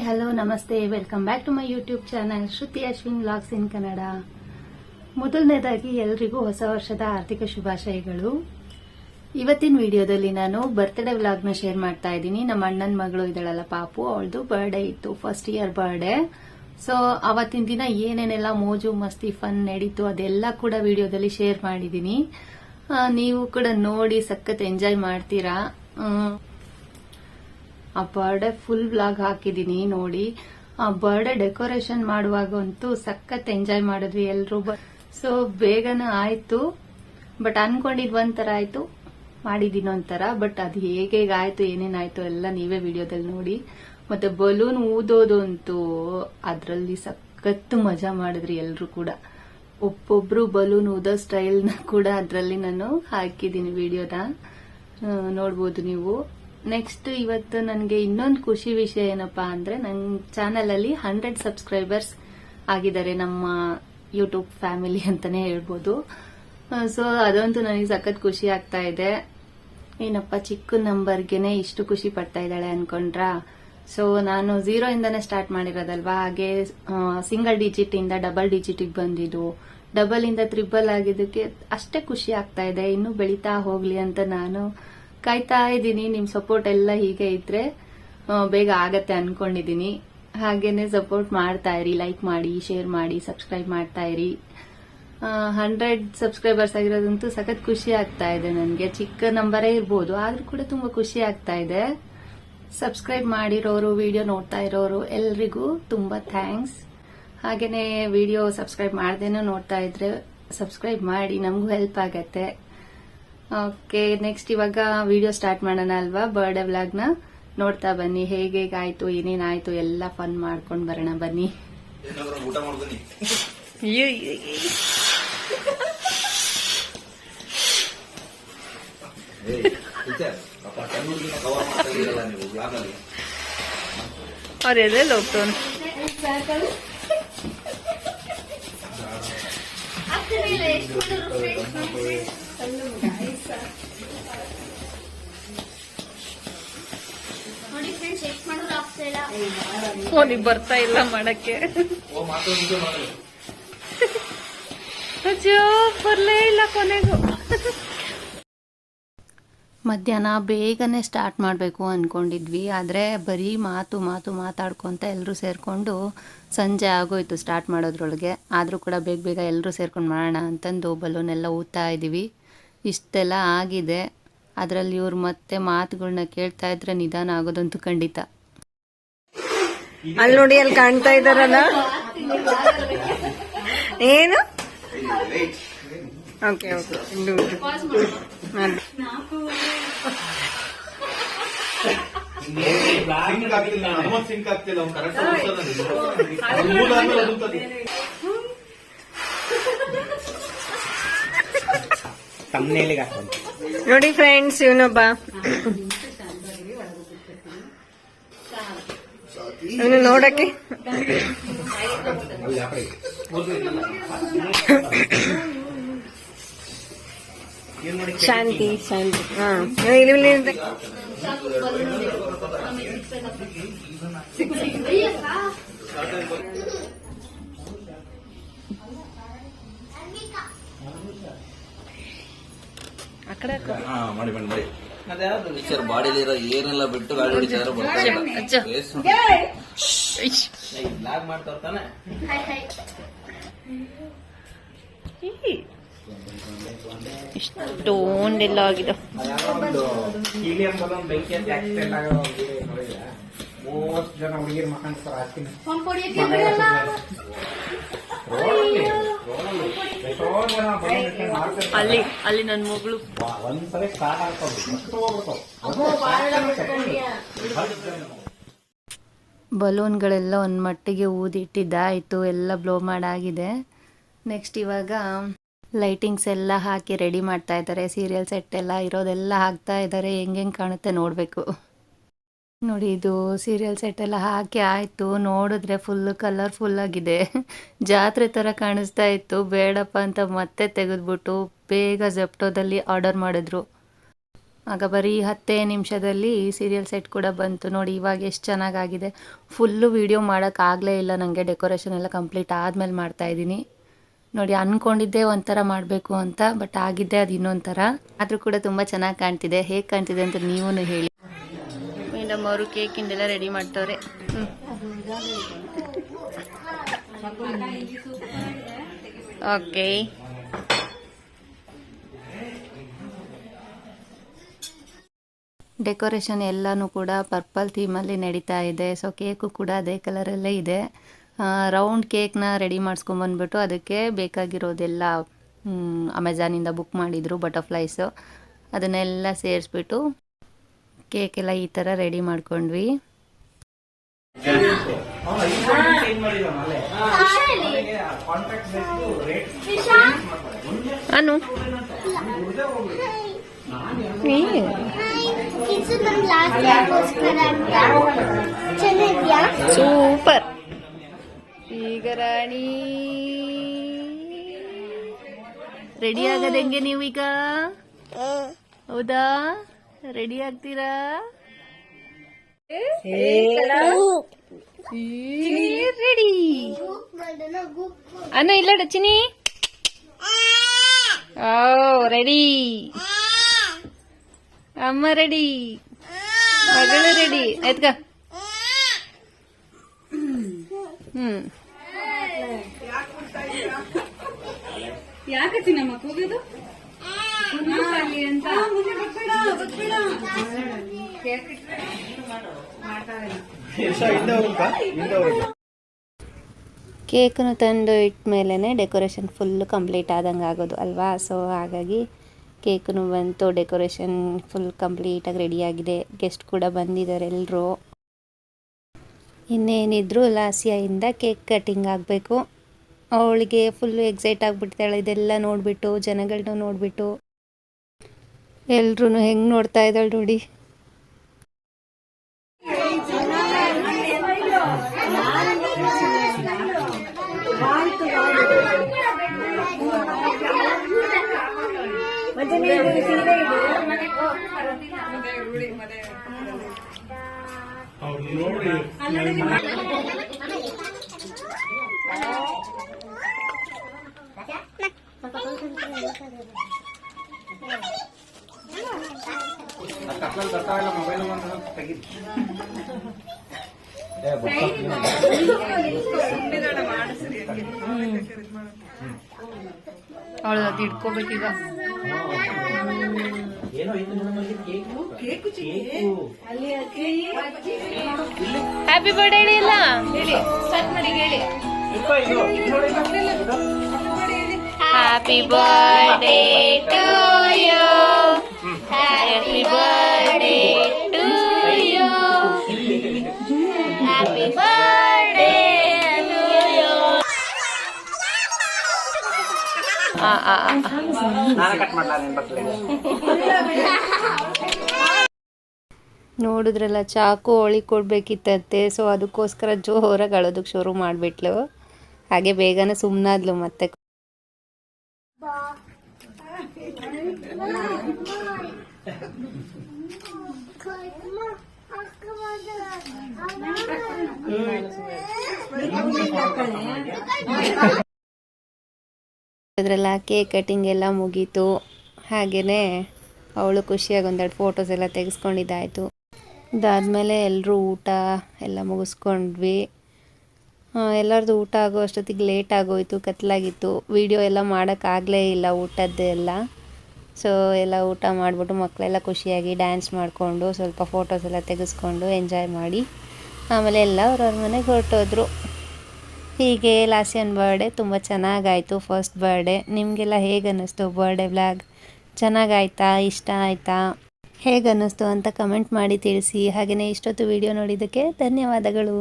Hello ನಮಸ್ತೆ, welcome back to my YouTube channel Shruti Ashwin vlogs in Kannada. ಮೊದಲನೇದಾಗಿ ಎಲ್ರಿಗೂ ಹೊಸ ವರ್ಷದ ಆರ್ಥಿಕ ಶುಭಾಶಯಗಳು. ಇವತ್ತಿನ ವಿಡಿಯೋದಲ್ಲಿ ನಾನು ಬರ್ತ್ಡೇ ವ್ಲಾಗ್ನ ಶೇರ್ ಮಾಡ್ತಾ ಇದ್ದೀನಿ. ನಮ್ಮ ಅಣ್ಣನ ಮಗಳು ಇದ್ದಾಳಲ್ಲ ಪಾಪು, ಅವಳದು ಬರ್ಡೇ ಇತ್ತು, ಫಸ್ಟ್ ಇಯರ್ ಬರ್ಡೇ. ಸೊ ಅವತ್ತಿನ ದಿನ ಏನೇನೆಲ್ಲ ಮೋಜು ಮಸ್ತಿ ಫನ್ ನಡೀತು ಅದೆಲ್ಲ ಕೂಡ ವಿಡಿಯೋದಲ್ಲಿ ಶೇರ್ ಮಾಡಿದ್ದೀನಿ. ನೀವು ಕೂಡ ನೋಡಿ ಸಖತ್ ಎಂಜಾಯ್ ಮಾಡ್ತೀರಾ. ಆ ಬರ್ಡೇ ಫುಲ್ ವ್ಲಾಗ್ ಹಾಕಿದೀನಿ ನೋಡಿ. ಆ ಬರ್ಡೇ ಡೆಕೋರೇಷನ್ ಮಾಡುವಾಗಂತೂ ಸಖತ್ ಎಂಜಾಯ್ ಮಾಡಿದ್ವಿ ಎಲ್ರು. ಸೊ ಬೇಗನ ಆಯ್ತು, ಬಟ್ ಅನ್ಕೊಂಡಿದ್ ಒಂಥರ ಆಯ್ತು, ಮಾಡಿದೀನಿ ಒಂಥರ. ಬಟ್ ಅದು ಹೇಗೆ ಆಯ್ತು ಏನೇನಾಯ್ತು ಎಲ್ಲ ನೀವೇ ವಿಡಿಯೋದಲ್ಲಿ ನೋಡಿ. ಮತ್ತೆ ಬಲೂನ್ ಊದೋದು ಅಂತೂ ಅದ್ರಲ್ಲಿ ಸಖತ್ ಮಜಾ ಮಾಡಿದ್ರಿ ಎಲ್ರು ಕೂಡ. ಒಬ್ಬೊಬ್ರು ಬಲೂನ್ ಊದೋ ಸ್ಟೈಲ್ ನ ಕೂಡ ಅದ್ರಲ್ಲಿ ನಾನು ಹಾಕಿದೀನಿ ವಿಡಿಯೋನ, ನೋಡ್ಬೋದು ನೀವು. ನೆಕ್ಸ್ಟ್ ಇವತ್ತು ನನಗೆ ಇನ್ನೊಂದು ಖುಷಿ ವಿಷಯ ಏನಪ್ಪಾ ಅಂದ್ರೆ, ನನ್ನ ಚಾನೆಲ್ ಅಲ್ಲಿ 100 ಸಬ್ಸ್ಕ್ರೈಬರ್ಸ್ ಆಗಿದ್ದಾರೆ, ನಮ್ಮ ಯೂಟ್ಯೂಬ್ ಫ್ಯಾಮಿಲಿ ಅಂತಾನೆ ಹೇಳ್ಬೋದು. ಸೊ ಅದಂತೂ ನನಗೆ ಸಖತ್ ಖುಷಿ ಆಗ್ತಾ ಇದೆ. ಏನಪ್ಪ ಚಿಕ್ಕ ನಂಬರ್ಗೆನೆ ಇಷ್ಟು ಖುಷಿ ಪಡ್ತಾ ಇದ್ದಾಳೆ ಅನ್ಕೊಂಡ್ರಾ? ಸೊ ನಾನು 0 ಇಂದಾನೆ ಸ್ಟಾರ್ಟ್ ಮಾಡಿರೋದಲ್ವಾ, ಹಾಗೆ ಸಿಂಗಲ್ ಡಿಜಿಟ್ ಇಂದ ಡಬಲ್ ಡಿಜಿಟ್ ಬಂದಿದ್ದು, ಡಬಲ್ ಇಂದ ತ್ರಿಬಲ್ ಆಗಿದ್ದಕ್ಕೆ ಅಷ್ಟೇ ಖುಷಿ ಆಗ್ತಾ ಇದೆ. ಇನ್ನೂ ಬೆಳೀತಾ ಹೋಗ್ಲಿ ಅಂತ ನಾನು ಕಾಯ್ತಾ ಇದ್ದೀನಿ. ನಿಮ್ ಸಪೋರ್ಟ್ ಎಲ್ಲ ಹೀಗೆ ಇದ್ರೆ ಬೇಗ ಆಗತ್ತೆ ಅನ್ಕೊಂಡಿದೀನಿ. ಹಾಗೇನೆ ಸಪೋರ್ಟ್ ಮಾಡ್ತಾ ಇರಿ, ಲೈಕ್ ಮಾಡಿ, ಶೇರ್ ಮಾಡಿ, ಸಬ್ಸ್ಕ್ರೈಬ್ ಮಾಡ್ತಾ ಇರಿ. 100 ಸಬ್ಸ್ಕ್ರೈಬರ್ಸ್ ಆಗಿರೋದಂತೂ ಸಖತ್ ಖುಷಿ ಆಗ್ತಾ ಇದೆ ನನಗೆ. ಚಿಕ್ಕ ನಂಬರೇ ಇರ್ಬೋದು, ಆದ್ರೂ ಕೂಡ ತುಂಬಾ ಖುಷಿ ಆಗ್ತಾ ಇದೆ. ಸಬ್ಸ್ಕ್ರೈಬ್ ಮಾಡಿರೋರು, ವಿಡಿಯೋ ನೋಡ್ತಾ ಇರೋರು ಎಲ್ರಿಗೂ ತುಂಬಾ ಥ್ಯಾಂಕ್ಸ್. ಹಾಗೇನೆ ವಿಡಿಯೋ ಸಬ್ಸ್ಕ್ರೈಬ್ ಮಾಡ್ದೇನೋ ನೋಡ್ತಾ ಇದ್ರೆ ಸಬ್ಸ್ಕ್ರೈಬ್ ಮಾಡಿ, ನಮಗೂ ಹೆಲ್ಪ್ ಆಗತ್ತೆ. ಓಕೆ, ನೆಕ್ಸ್ಟ್ ಇವಾಗ ವಿಡಿಯೋ ಸ್ಟಾರ್ಟ್ ಮಾಡೋಣ ಅಲ್ವಾ. ಬರ್ಡೇ ವ್ಲಾಗ್ ನ ನೋಡ್ತಾ ಬನ್ನಿ, ಹೇಗಾಯ್ತು ಏನೇನಾಯ್ತು ಎಲ್ಲ ಫನ್ ಮಾಡ್ಕೊಂಡ್ ಬರೋಣ ಬನ್ನಿ. और ये लॉकडाउन ಫೋನಿಗೆ ಬರ್ತಾ ಇಲ್ಲ ಮಾಡಕ್ಕೆ. ಅಜ್ಜೋ ಬರ್ಲೇ ಇಲ್ಲ ಕೊನೆಗೂ. ಮಧ್ಯಾಹ್ನ ಬೇಗನೆ ಸ್ಟಾರ್ಟ್ ಮಾಡಬೇಕು ಅನ್ಕೊಂಡಿದ್ವಿ, ಆದರೆ ಬರೀ ಮಾತಾಡ್ಕೊಂತ ಎಲ್ಲರೂ ಸೇರ್ಕೊಂಡು ಸಂಜೆ ಆಗೋಯ್ತು ಸ್ಟಾರ್ಟ್ ಮಾಡೋದ್ರೊಳಗೆ. ಆದರೂ ಕೂಡ ಬೇಗ ಎಲ್ಲರೂ ಸೇರ್ಕೊಂಡು ಮಾಡೋಣ ಅಂತಂದು ಬಲೂನೆಲ್ಲ ಊದ್ತಾ ಇದ್ದೀವಿ. ಇಷ್ಟೆಲ್ಲ ಆಗಿದೆ, ಅದರಲ್ಲಿ ಇವ್ರು ಮತ್ತೆ ಮಾತುಗಳನ್ನ ಕೇಳ್ತಾ ಇದ್ರೆ ನಿಧಾನ ಆಗೋದಂತೂ ಖಂಡಿತ. ಅಲ್ಲಿ ನೋಡಿ, ಅಲ್ಲಿ ಕಾಣ್ತಾ ಇದ್ದಾರಲ್ಲ ಏನು. ಓಕೆ ಓಕೆ, ನೋಡಿ ಫ್ರೆಂಡ್ಸ್, ಇವನೊಬ್ಬ ಇವನು ನೋಡಕ್ಕೆ ಶಾಂತಿ ಶಾಂತಿ. ಹಾ, ಇಲ್ಲಿ ಆ ಕಡೆ ಮಾಡಿ ಬಾಡಿಲಿರೋ ಏನೆಲ್ಲ ಬಿಟ್ಟು ಗಾಡಿ ಹೊಡಿಸಿದ್ರೆ ಮಾಡ್ತಾನೆ. ಇಷ್ಟೊಂದೆಲ್ಲ ಆಗಿದೆ. 30 ಜನ ಹುಡುಗಿರು ಮಕ್ಕಳ ಅಲ್ಲಿ ನನ್ನ ಮಗಳು ಒಂದ್ಸಲ ಸ್ಟಾರ್ಟ್ ಆಗ್ತದೆ. ಬಲೂನ್ಗಳೆಲ್ಲ ಒಂದ್ ಮಟ್ಟಿಗೆ ಊದಿಟ್ಟಿದ್ದಾಯ್ತು, ಎಲ್ಲ ಬ್ಲೋ ಮಾಡಾಗಿದೆ. ನೆಕ್ಸ್ಟ್ ಇವಾಗ ಲೈಟಿಂಗ್ಸ್ ಎಲ್ಲ ಹಾಕಿ ರೆಡಿ ಮಾಡ್ತಾ ಇದ್ದಾರೆ. ಸೀರಿಯಲ್ ಸೆಟ್ ಎಲ್ಲ ಇರೋದೆಲ್ಲ ಹಾಕ್ತಾ ಇದ್ದಾರೆ. ಹೆಂಗ್ ಕಾಣುತ್ತೆ ನೋಡ್ಬೇಕು. ನೋಡಿ, ಇದು ಸೀರಿಯಲ್ ಸೆಟ್ ಎಲ್ಲ ಹಾಕಿ ಆಯ್ತು. ನೋಡಿದ್ರೆ ಫುಲ್ ಕಲರ್ಫುಲ್ ಆಗಿದೆ, ಜಾತ್ರೆ ತರ ಕಾಣಿಸ್ತಾ ಇತ್ತು. ಬೇಡಪ್ಪ ಅಂತ ಮತ್ತೆ ತೆಗೆದ್ಬಿಟ್ಟು ಬೇಗ ಜೆಪ್ಟೋದಲ್ಲಿ ಆರ್ಡರ್ ಮಾಡಿದ್ರು. ಆಗ ಬರೀ 10 ನಿಮಿಷದಲ್ಲಿ ಸೀರಿಯಲ್ ಸೆಟ್ ಕೂಡ ಬಂತು ನೋಡಿ. ಇವಾಗ ಎಷ್ಟು ಚೆನ್ನಾಗಾಗಿದೆ. ಫುಲ್ಲು ವೀಡಿಯೋ ಮಾಡೋಕ್ಕಾಗಲೇ ಇಲ್ಲ ನನಗೆ, ಡೆಕೋರೇಷನ್ ಎಲ್ಲ ಕಂಪ್ಲೀಟ್ ಆದಮೇಲೆ ಮಾಡ್ತಾಯಿದ್ದೀನಿ ನೋಡಿ. ಅಂದ್ಕೊಂಡಿದ್ದೆ ಒಂಥರ ಮಾಡಬೇಕು ಅಂತ, ಬಟ್ ಆಗಿದ್ದೆ ಅದು ಇನ್ನೊಂದು ಥರ. ಆದರೂ ಕೂಡ ತುಂಬ ಚೆನ್ನಾಗಿ ಕಾಣ್ತಿದೆ. ಹೇಗೆ ಕಾಣ್ತಿದೆ ಅಂತ ನೀವೂ ಹೇಳಿ. ಮೇಡಮ್ ಅವರು ಕೇಕಿಂದೆಲ್ಲ ರೆಡಿ ಮಾಡ್ತವ್ರೆ. ಓಕೆ, ಡೆಕೋರೇಷನ್ ಎಲ್ಲನೂ ಕೂಡ ಪರ್ಪಲ್ ಥೀಮಲ್ಲಿ ನಡೀತಾ ಇದೆ. ಸೊ ಕೇಕು ಕೂಡ ಅದೇ ಕಲರಲ್ಲೇ ಇದೆ. ರೌಂಡ್ ಕೇಕ್ನ ರೆಡಿ ಮಾಡಿಸ್ಕೊಂಬಂದ್ಬಿಟ್ಟು ಅದಕ್ಕೆ ಬೇಕಾಗಿರೋದೆಲ್ಲ ಅಮೆಝಾನಿಂದ ಬುಕ್ ಮಾಡಿದರು, ಬಟರ್ಫ್ಲೈಸು. ಅದನ್ನೆಲ್ಲ ಸೇರಿಸ್ಬಿಟ್ಟು ಕೇಕೆಲ್ಲ ಈ ಥರ ರೆಡಿ ಮಾಡ್ಕೊಂಡ್ವಿ. ಅನು ಸೂಪರ್. ಈಗ ರಾಣಿ ರೆಡಿ ಆಗದ ಹೆಂಗೆ ನೀವೀಗ? ಹೌದಾ, ರೆಡಿ ಆಗ್ತೀರಾ? ರೆಡಿ ಅನ್ನ ಇಲ್ಲ ಚಿನಿ. ಓ ರೆಡಿ, ಅಮ್ಮ ರೆಡಿ, ಮಗಳು ರೆಡಿ. ಎತ್ಕ. ಯಾಕೆ ನಮ್ಮ ಕೂಗೋದು ಅಂತ ಕೇಕನ್ನು ತಂದು ಇಟ್ಟ ಮೇಲೇ ಡೆಕೋರೇಷನ್ ಫುಲ್ ಕಂಪ್ಲೀಟ್ ಆದಂಗೆ ಆಗೋದು ಅಲ್ವಾ. ಸೊ ಹಾಗಾಗಿ ಕೇಕನ್ನು ಬಂತು, ಡೆಕೋರೇಷನ್ ಫುಲ್ ಕಂಪ್ಲೀಟಾಗಿ ರೆಡಿಯಾಗಿದೆ. ಗೆಸ್ಟ್ ಕೂಡ ಬಂದಿದ್ದಾರೆ ಎಲ್ಲರೂ. ಇನ್ನೇನಿದ್ರು ಲಾಸ್ಯದಿಂದ ಕೇಕ್ ಕಟ್ಟಿಂಗ್ ಆಗಬೇಕು. ಅವಳಿಗೆ ಫುಲ್ಲು ಎಕ್ಸೈಟ್ ಆಗಿಬಿಡ್ತಾಳೆ ಇದೆಲ್ಲ ನೋಡಿಬಿಟ್ಟು, ಜನಗಳನ್ನ ನೋಡಿಬಿಟ್ಟು. ಎಲ್ರೂ ಹೆಂಗೆ ನೋಡ್ತಾ ಇದ್ದಾಳೆ ನೋಡಿ. ಮೊಬೈಲ್ ತೆಗಿದ್ದು ಅವಳು ಅದು ಇಟ್ಕೋಬೇಕೀಗ. ಹ್ಯಾಪಿ ಬರ್ಡೇ ಹೇಳಿ, ಇಲ್ಲ ಹೇಳಿ, ಸ್ಟಾರ್ಟ್ ಮಾಡಿ ಹೇಳಿ. Happy birthday to you, happy birthday to you, happy birthday to you. ನೋಡಿದ್ರಲ್ಲ, ಚಾಕು ಹೋಳಿ ಕೊಡ್ಬೇಕಿತ್ತಂತೆ. ಸೊ ಅದಕ್ಕೋಸ್ಕರ ಜೋರಾಗಿ ಅಳೋದಕ್ಕೆ ಶುರು ಮಾಡಿಬಿಟ್ಲು. ಹಾಗೆ ಬೇಗನೆ ಸುಮ್ಮನಾದ್ಲು ಮತ್ತೆ. ಅದರೆಲ್ಲ ಕೇಕ್ ಕಟಿಂಗ್ ಎಲ್ಲ ಮುಗೀತು. ಹಾಗೆಯೇ ಅವಳು ಖುಷಿಯಾಗಿ ಒಂದೆರಡು ಫೋಟೋಸ್ ಎಲ್ಲ ತೆಗೆಸ್ಕೊಂಡಿದ್ದಾಯಿತು. ಇದಾದಮೇಲೆ ಎಲ್ಲರೂ ಊಟ ಎಲ್ಲ ಮುಗಿಸ್ಕೊಂಡ್ವಿ. ಎಲ್ಲರದ್ದು ಊಟ ಆಗೋ ಅಷ್ಟೊತ್ತಿಗೆ ಲೇಟ್ ಆಗೋಯಿತು, ಕತ್ಲಾಗಿತ್ತು. ವಿಡಿಯೋ ಎಲ್ಲ ಮಾಡೋಕ್ಕಾಗಲೇ ಇಲ್ಲ ಊಟದ್ದೆಲ್ಲ. ಸೊ ಎಲ್ಲ ಊಟ ಮಾಡಿಬಿಟ್ಟು ಮಕ್ಕಳೆಲ್ಲ ಖುಷಿಯಾಗಿ ಡ್ಯಾನ್ಸ್ ಮಾಡಿಕೊಂಡು ಸ್ವಲ್ಪ ಫೋಟೋಸ್ ಎಲ್ಲ ತೆಗೆಸ್ಕೊಂಡು ಎಂಜಾಯ್ ಮಾಡಿ ಆಮೇಲೆ ಎಲ್ಲ ಅವ್ರವ್ರ ಮನೆಗೆ ಹೊರಟೋದ್ರು. ಹೀಗೆ ಲಾಸ್ಯನ್ ಬರ್ಡೇ ತುಂಬ ಚೆನ್ನಾಗಾಯಿತು, ಫಸ್ಟ್ ಬರ್ಡೇ. ನಿಮಗೆಲ್ಲ ಹೇಗೆ ಅನ್ನಿಸ್ತು ಬರ್ಡೇ ವ್ಲಾಗ್? ಚೆನ್ನಾಗಾಯ್ತಾ? ಇಷ್ಟ ಆಯಿತಾ? ಹೇಗೆ ಅನ್ನಿಸ್ತು ಅಂತ ಕಮೆಂಟ್ ಮಾಡಿ ತಿಳಿಸಿ. ಹಾಗೆಯೇ ಇಷ್ಟೊತ್ತು ವಿಡಿಯೋ ನೋಡಿದ್ದಕ್ಕೆ ಧನ್ಯವಾದಗಳು.